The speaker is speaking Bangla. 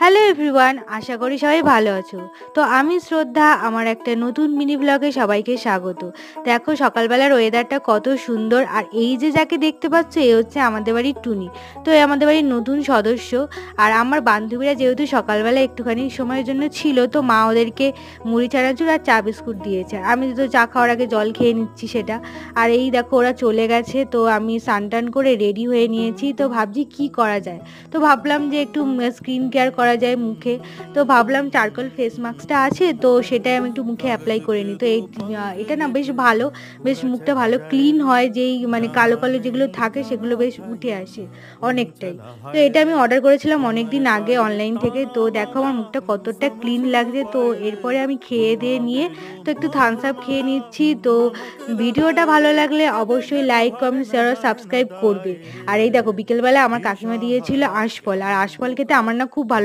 হ্যালো এভরিওয়ান, আশা করি সবাই ভালো আছো। তো আমি শ্রদ্ধা, আমার একটা নতুন মিনি ব্লগে সবাইকে স্বাগত। দেখো সকালবেলার ওয়েদারটা কত সুন্দর, আর এই যে যাকে দেখতে পাচ্ছ এ হচ্ছে আমাদের বাড়ির টুনি। তো এ আমাদের বাড়ির নতুন সদস্য। আর আমার বান্ধবীরা যেহেতু সকালবেলা একটুখানি সময়ের জন্য ছিল, তো মা ওদেরকে মুড়ি চানাচুর আর চা বিস্কুট দিয়েছে। আর আমি তো চা খাওয়ার আগে জল খেয়ে নিচ্ছি সেটা। আর এই দেখো ওরা চলে গেছে, তো আমি স্নান টান করে রেডি হয়ে নিয়েছি। তো ভাবছি কি করা যায়। তো ভাবলাম যে একটু স্কিন কেয়ার করা যায় মুখে। তো ভাবলাম চারকোল ফেস মাস্কটা আছে, তো সেটাই আমি একটু মুখে অ্যাপ্লাই করে নিই। তো এটা না বেশ ভালো, বেশ মুখটা ভালো ক্লিন হয়, যেই মানে কালো কালো যেগুলো থাকে সেগুলো বেশ উঠে আসে অনেকটাই। তো এটা আমি অর্ডার করেছিলাম অনেক দিন আগে অনলাইন থেকে। তো দেখো আমার মুখটা কতটা ক্লিন লাগছে। তো এরপরে আমি খেয়ে দিয়ে নিয়ে তো একটু থামস আপ খেয়ে নিচ্ছি। তো ভিডিওটা ভালো লাগলে অবশ্যই লাইক, কমেন্ট, শেয়ার আর সাবস্ক্রাইব করবে। আর এই দেখো বিকেলবেলা আমার কাকিমা দিয়েছিল আঁশফল, আর আঁশফল খেতে আমার না খুব ভালো